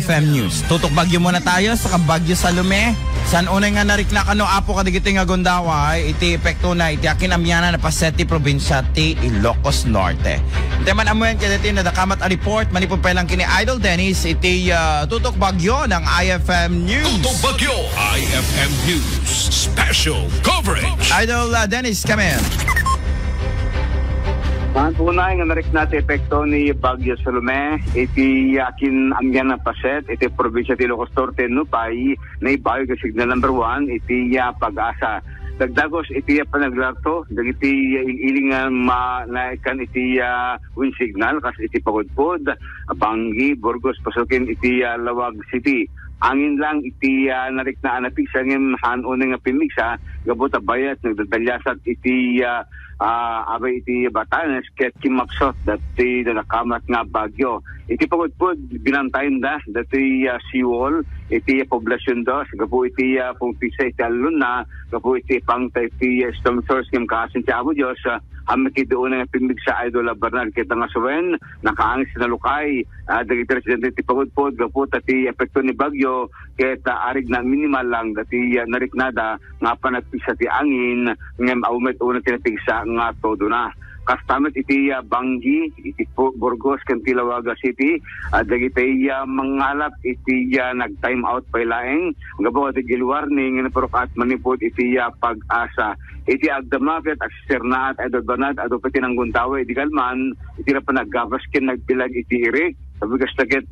IFM News. Tutok Bagyo muna tayo sa Bagyo Salome. San unay nga narik na kano apo kadigiti nga gundaway, iti epekto na iti akin amyana na paseti probinsya ti Ilocos Norte. Iti man amuyan kaditi na dakamat a report, manipon pa lang kini Idol Dennis, iti Tutok Bagyo ng IFM News. Tutok Bagyo, IFM News, special coverage. Idol Dennis, come in. Ang tunay nga narik natin epekto ni Bagyo Salome, iti akin amyan na paset, iti probinsya ti Ilocos Norte, Nupay, na ibayo ka signal number 1, iti Pag-asa. Dagdagos iti panaglarto, dagiti iling naikan iti wind signal, kas iti Pagudpod, Banggi, Burgos, pasukin iti Lawag City. Angin lang iti narik na anapik sa ngem hanon nga pimiksa, gabot a bayat, nagdadalyasat iti abay iti Batanes ket kimaksot dati nakamat nga bagyo. Iti Pagudpod binantayin da dati seawall iti poblasyon dos gapo iti pungpisa iti alun na gapo iti pangta iti storm source ngem kaasin ti Abo Dios hamiti doon nga pimig sa Idol Bernard kita nga suwen nakaangis na lukay dagiti residente iti Pagudpod gapo tati epekto ni bagyo ket arig na minimal lang dati nariknada nga panagpisa ti angin ngem aumet una tinapigsa nga todo na. Kastamet iti Banggi, iti Burgos, ken Tilawaga City, dagiti mangalap iti nag-time out pa ilaeng, gabaw iti gilwarning, naparukat manipod iti Pag-asa. Iti agdamaket, aksisirnaat, Idol Bernard, ado pati ng guntawa, iti kalman, iti na panaggapas ken nagbilag iti irik, sabi kastaget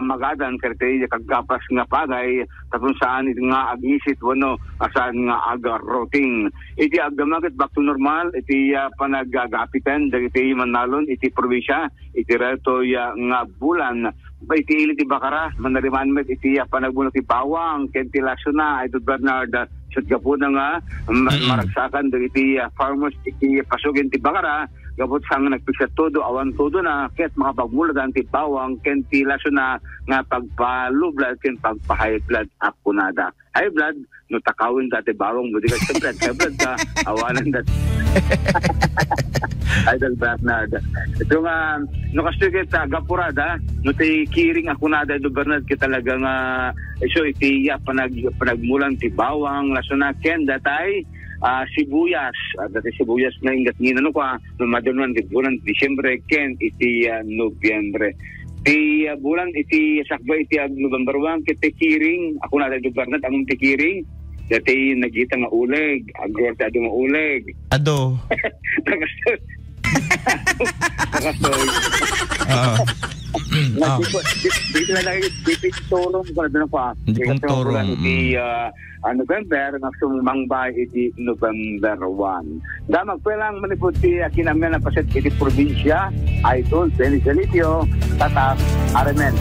magadan karte kaggapas nga pagay tapos saan iti nga agisit wano saan nga aga-routing. Iti agdamaket back to normal, iti panagagapitan dagiti manalon iti probinsya, iti reto nga bulan. Iti ili ti Bakara, manariman met iti panagbuno ti Bawang, ken ti Lasuna, Idol Bernard, sut gapo na nga maragsakan dagiti farmers iti pasukin ti Bakara, gabot sang nagpisa todo awan todo na ket makapagmuladan ti Bawang ken ti Lasuna nga pagpalublad ken pagpa-high blood akunada. High blood no takawin dati Bawang mo di ka blood, high blood ka awanan dat. Idol Bernard. Ito nga no kastigit gapurada no ti kiring akunada Idol Bernard ket talaga nga iso iti panagmulan ti Bawang Lasuna ken datay sibuyas, dati sibuyas na ingat nginano ka, numadunwan di bulan Disyembre ken iti Nobyembre. Ti bulan iti sakba iti November 1 ket kiring, ako na lugar na among ti kiring. Dati nagita nga uleg, agorta nga uleg. Ado. Nakasoy. Dito na lang dito turong ko na pa. Hindi pong turong. Iti November nga sumangbay iti November 1. Damag pelang manipod ti kinamyan na paset iti probinsya, Idol Dennis Galitio, Tatak, Aremen.